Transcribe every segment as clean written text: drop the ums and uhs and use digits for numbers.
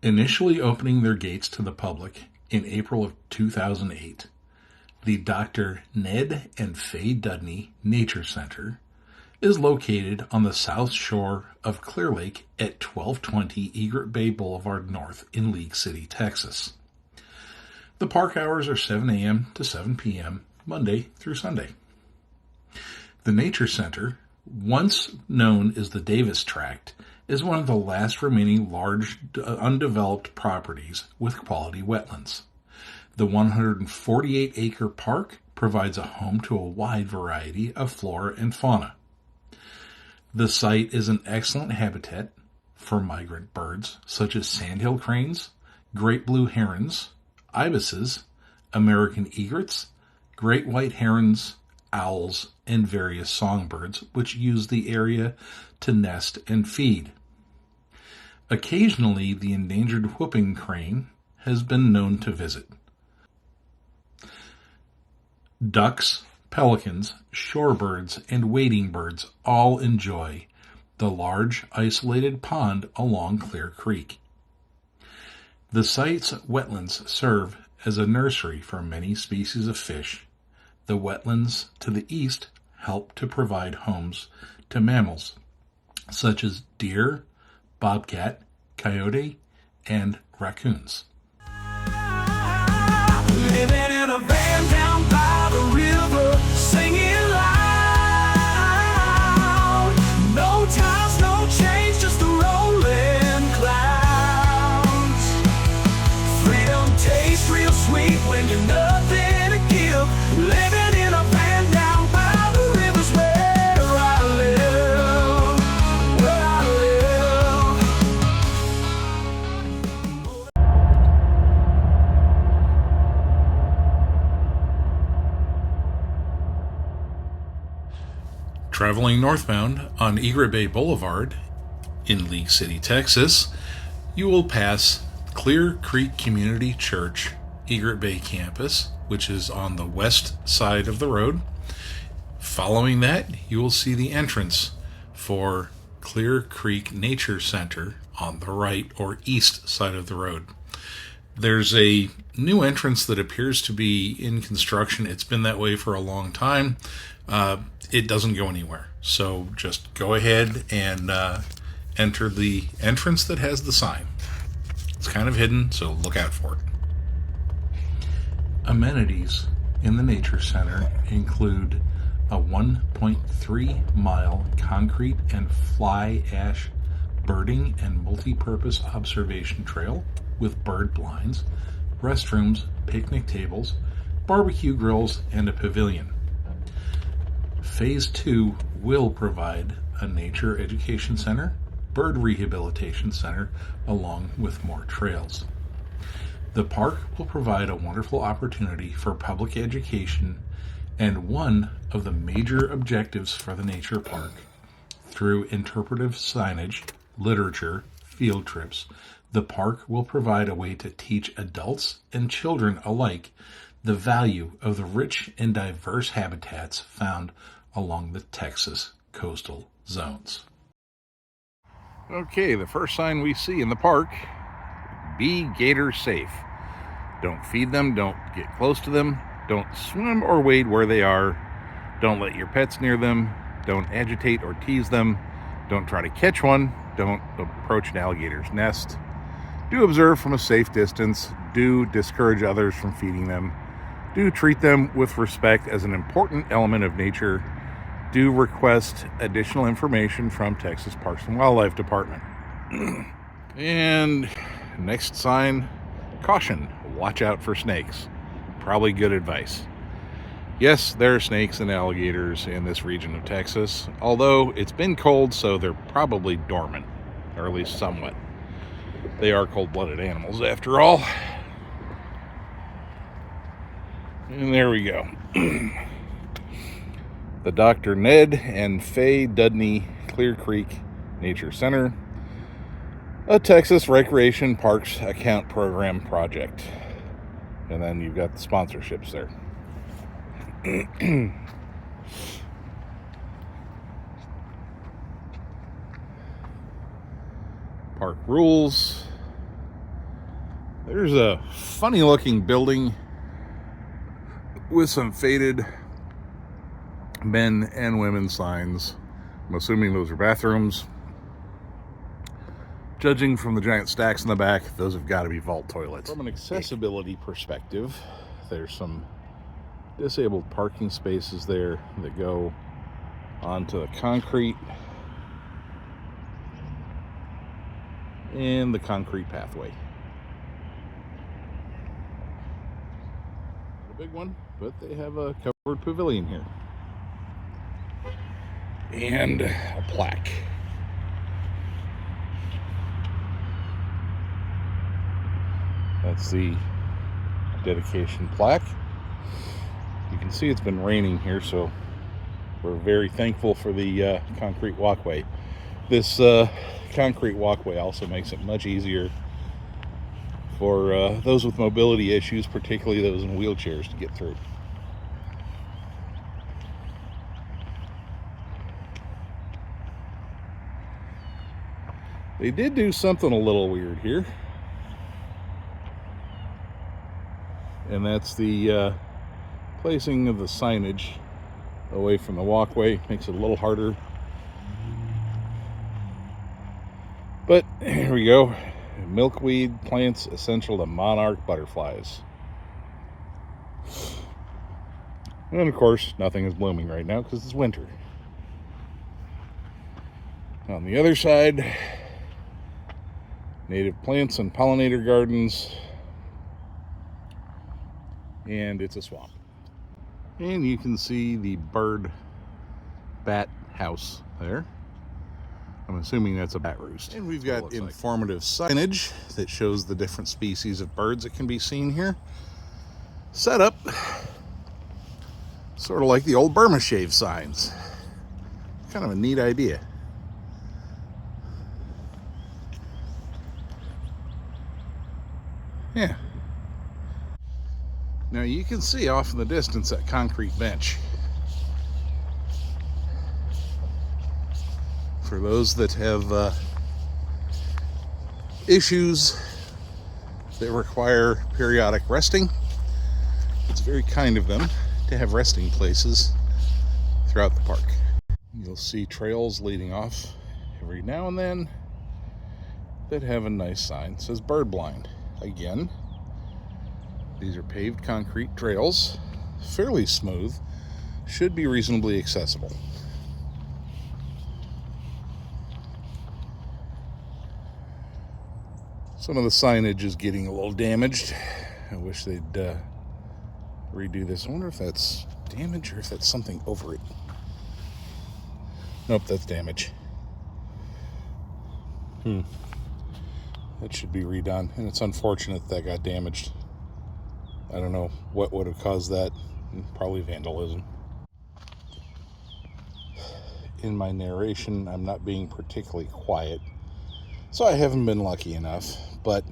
Initially opening their gates to the public in April of 2008, the Dr. Ned and Faye Dudney Nature Center is located on the south shore of Clear Lake at 1220 Egret Bay Boulevard North in League City, Texas. The park hours are 7 a.m. to 7 p.m. Monday through Sunday. The Nature Center, once known as the Davis Tract, is one of the last remaining large undeveloped properties with quality wetlands. The 148-acre park provides a home to a wide variety of flora and fauna. The site is an excellent habitat for migrant birds such as sandhill cranes, great blue herons, ibises, American egrets, great white herons, owls, and various songbirds which use the area to nest and feed. Occasionally, the endangered whooping crane has been known to visit. Ducks, pelicans, shorebirds, and wading birds all enjoy the large, isolated pond along Clear Creek. The site's wetlands serve as a nursery for many species of fish. The wetlands to the east help to provide homes to mammals such as deer, bobcat, coyote, and raccoons. Living in a van down by the river, singing loud. No ties, no chains, just the rolling clouds. Freedom tastes real sweet when you're nothing to give. Living in a van down by the river's where I live, where I live. Traveling northbound on Egret Bay Boulevard in League City, Texas, you will pass Clear Creek Community Church, Egret Bay campus, which is on the west side of the road. Following that, you will see the entrance for Clear Creek Nature Center on the right or east side of the road. There's a new entrance that appears to be in construction. It's been that way for a long time. It doesn't go anywhere. So just go ahead and enter the entrance that has the sign. It's kind of hidden, so look out for it. Amenities in the Nature Center include a 1.3-mile concrete and fly ash birding and multi-purpose observation trail with bird blinds, restrooms, picnic tables, barbecue grills, and a pavilion. Phase 2 will provide a nature education center, bird rehabilitation center, along with more trails. The park will provide a wonderful opportunity for public education and one of the major objectives for the nature park. Through interpretive signage, literature, field trips, the park will provide a way to teach adults and children alike the value of the rich and diverse habitats found along the Texas coastal zones. Okay, the first sign we see in the park, be gator safe. Don't feed them, don't get close to them, don't swim or wade where they are, don't let your pets near them, don't agitate or tease them, don't try to catch one, don't approach an alligator's nest. Do observe from a safe distance, do discourage others from feeding them, do treat them with respect as an important element of nature, do request additional information from Texas Parks and Wildlife Department. And next sign, caution, watch out for snakes. Probably good advice. Yes, there are snakes and alligators in this region of Texas, although it's been cold, so they're probably dormant, or at least somewhat. They are cold-blooded animals, after all. And there we go. The Dr. Ned and Faye Dudney Clear Creek Nature Center, a Texas Recreation Parks Account Program project. And then you've got the sponsorships there. Park rules. There's a funny looking building with some faded men and women signs. I'm assuming those are bathrooms. Judging from the giant stacks in the back, those have got to be vault toilets. From an accessibility perspective, there's some disabled parking spaces there that go onto the concrete and the concrete pathway. A big one, but they have a covered pavilion here. And a plaque. That's the dedication plaque. You can see it's been raining here, so we're very thankful for the concrete walkway. This concrete walkway also makes it much easier for those with mobility issues, particularly those in wheelchairs, to get through. They did do something a little weird here, and that's the placing of the signage away from the walkway. Makes it a little harder, but here we go. Milkweed plants essential to monarch butterflies. And of course, nothing is blooming right now because it's winter. On the other side, native plants and pollinator gardens, and it's a swamp. And you can see the bird bat house there. I'm assuming that's a bat roost. And we've got informative signage that shows the different species of birds that can be seen here. Set up sort of like the old Burma shave signs. Kind of a neat idea. Yeah. Now you can see off in the distance that concrete bench. For those that have issues that require periodic resting, it's very kind of them to have resting places throughout the park. You'll see trails leading off every now and then that have a nice sign that says bird blind. Again, these are paved concrete trails, fairly smooth, should be reasonably accessible. Some of the signage is getting a little damaged. I wish they'd redo this. I wonder if that's damage or if that's something over it. Nope, that's damage. That should be redone, and it's unfortunate that got damaged. I don't know what would have caused that. Probably vandalism. In my narration, I'm not being particularly quiet, so I haven't been lucky enough. But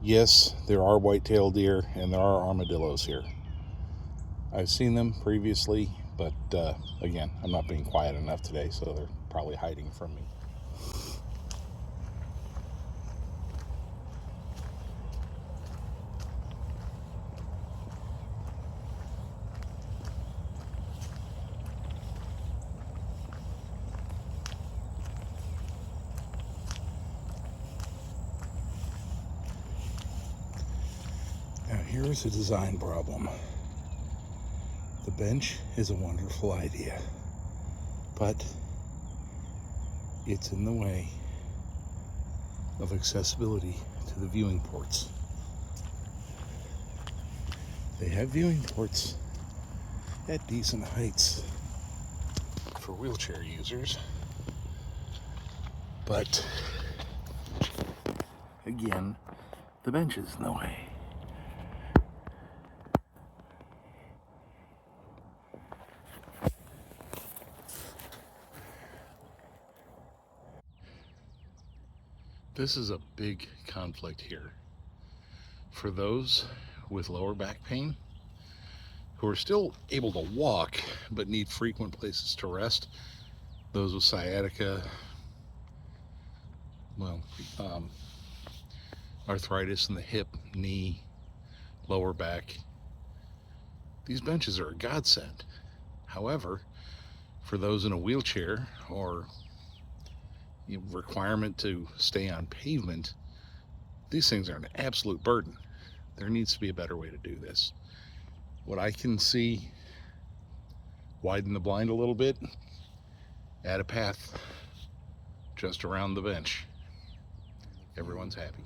yes, there are white-tailed deer and there are armadillos here. I've seen them previously, but again, I'm not being quiet enough today, so they're probably hiding from me. Now here's a design problem. The bench is a wonderful idea, but it's in the way of accessibility to the viewing ports. They have viewing ports at decent heights for wheelchair users, but again, the bench is in the way. This is a big conflict here. For those with lower back pain, who are still able to walk but need frequent places to rest, those with sciatica, arthritis in the hip, knee, lower back, these benches are a godsend. However, for those in a wheelchair or requirement to stay on pavement, these things are an absolute burden. There needs to be a better way to do this. What I can see, widen the blind a little bit, add a path just around the bench. Everyone's happy.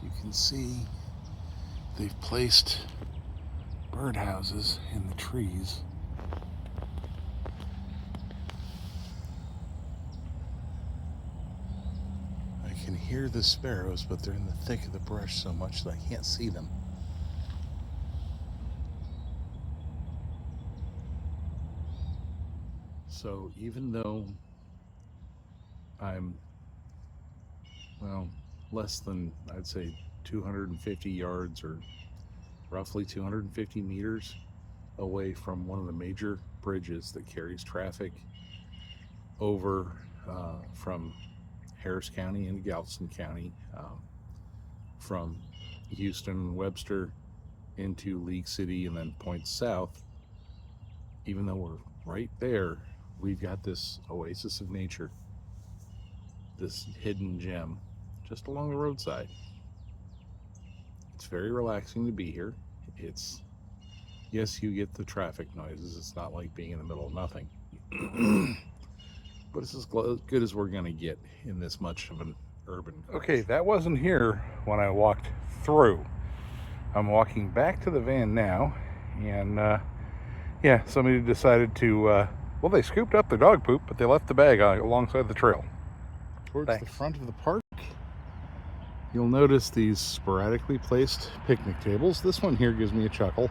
You can see they've placed birdhouses in the trees. I can hear the sparrows, but they're in the thick of the brush so much that I can't see them. So even though I'm, well, less than, I'd say 250 yards or roughly 250 meters away from one of the major bridges that carries traffic over from Harris County into Galveston County, from Houston and Webster into League City and then points south. Even though we're right there, we've got this oasis of nature, this hidden gem just along the roadside. It's very relaxing to be here. It's, yes, you get the traffic noises. It's not like being in the middle of nothing. But it's as good as we're going to get in this much of an urban crash. Okay, that wasn't here when I walked through. I'm walking back to the van now, and yeah, somebody decided to, well, they scooped up their dog poop, but they left the bag alongside the trail. Towards the front of the park, you'll notice these sporadically placed picnic tables. This one here gives me a chuckle.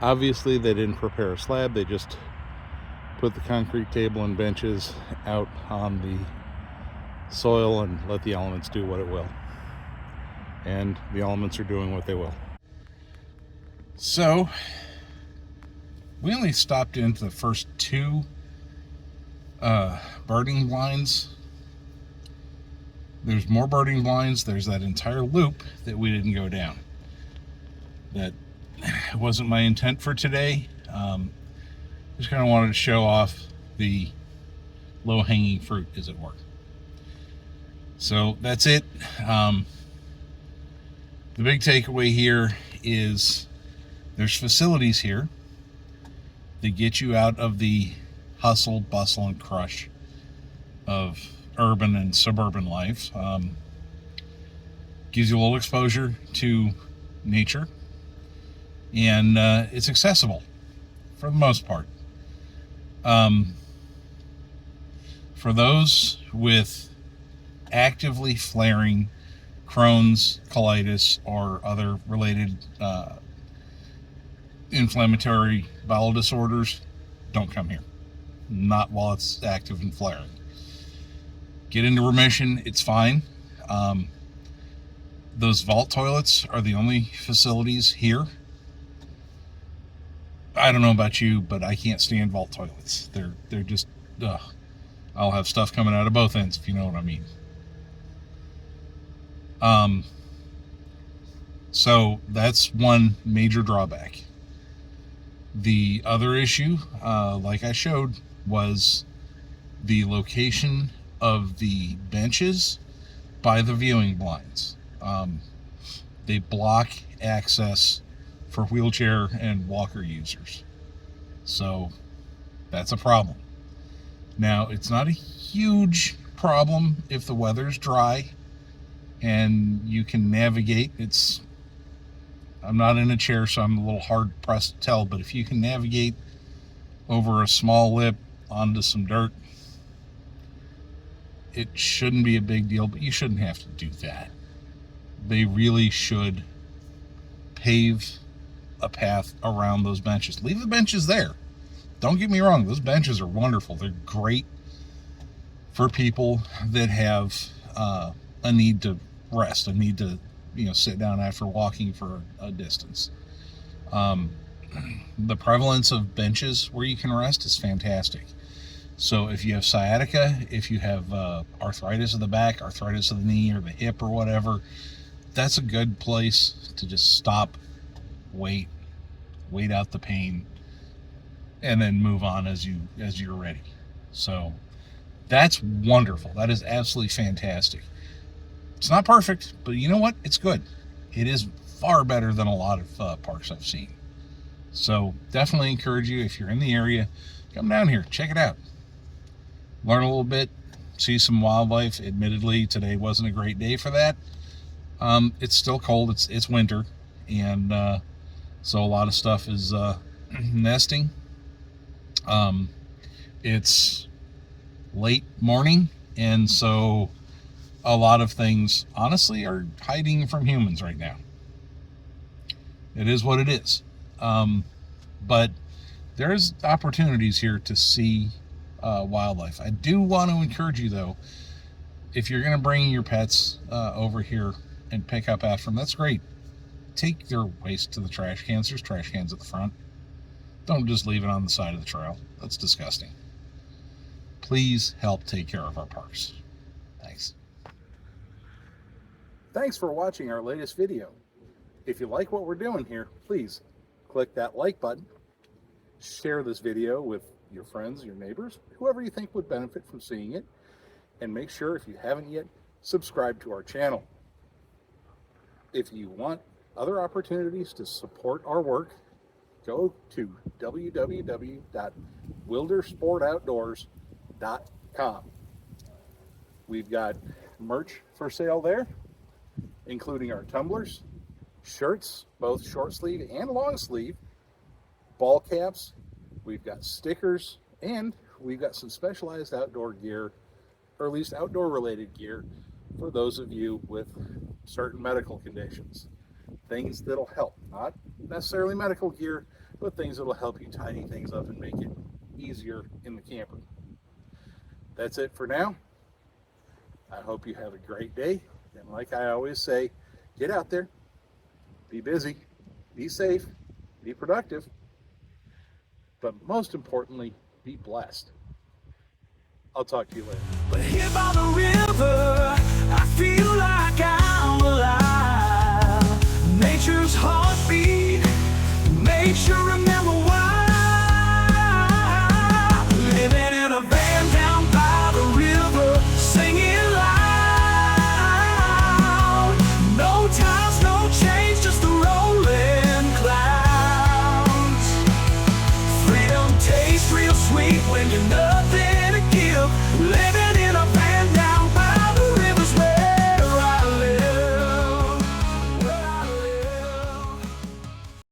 Obviously, they didn't prepare a slab. They just put the concrete table and benches out on the soil and let the elements do what it will. And the elements are doing what they will. So, we only stopped into the first two birding blinds. There's more birding blinds. There's that entire loop that we didn't go down. That wasn't my intent for today. Just kind of wanted to show off the low-hanging fruit, as it were. So that's it. The big takeaway here is there's facilities here that get you out of the hustle, bustle, and crush of urban and suburban life. Gives you a little exposure to nature, and it's accessible for the most part. For those with actively flaring Crohn's, colitis, or other related inflammatory bowel disorders, don't come here. Not while it's active and flaring. Get into remission, it's fine. Those vault toilets are the only facilities here. I don't know about you, but I can't stand vault toilets. They're just, ugh. I'll have stuff coming out of both ends, if you know what I mean. So that's one major drawback. The other issue, like I showed, was the location of the benches by the viewing blinds. They block access for wheelchair and walker users. So that's a problem. Now, it's not a huge problem if the weather's dry and you can navigate. I'm not in a chair, so I'm a little hard pressed to tell, but if you can navigate over a small lip onto some dirt, it shouldn't be a big deal, but you shouldn't have to do that. They really should pave a path around those benches. Leave the benches there. Don't get me wrong, those benches are wonderful. They're great for people that have a need to rest, a need to, sit down after walking for a distance. The prevalence of benches where you can rest is fantastic. So if you have sciatica, if you have arthritis of the back, arthritis of the knee or the hip or whatever, that's a good place to just stop, wait out the pain, and then move on as you're ready. So that's wonderful. That is absolutely fantastic. It's not perfect, but you know what? It's good. It is far better than a lot of parks I've seen. So definitely encourage you, if you're in the area, come down here, check it out. Learn a little bit, see some wildlife. Admittedly, today wasn't a great day for that. It's still cold. It's winter, and so a lot of stuff is nesting. It's late morning, and so a lot of things, honestly, are hiding from humans right now. It is what it is. But there's opportunities here to see wildlife. I do want to encourage you, though, if you're going to bring your pets over here and pick up after them, that's great. Take their waste to the trash cans. There's trash cans at the front. Don't just leave it on the side of the trail. That's disgusting. Please help take care of our parks. Thanks. Thanks for watching our latest video. If you like what we're doing here, please click that like button, share this video with your friends, your neighbors, whoever you think would benefit from seeing it, and make sure, if you haven't yet, subscribe to our channel. If you want other opportunities to support our work, go to www.wildersportoutdoors.com. We've got merch for sale there, including our tumblers, shirts, both short sleeve and long sleeve, ball caps, we've got stickers, and we've got some specialized outdoor gear, or at least outdoor related gear, for those of you with certain medical conditions. Things that'll help, not necessarily medical gear, but things that'll help you tidy things up and make it easier in the camper. That's it for now. I hope you have a great day, and like I always say, get out there, be busy, be safe, be productive, but most importantly, be blessed. I'll talk to you later. But here by the river, I feel like I'm alive. Nature's heartbeat makes you remember why. Living in a van down by the river, singing loud. No times, no change, just the rolling clouds. Freedom tastes real sweet when you know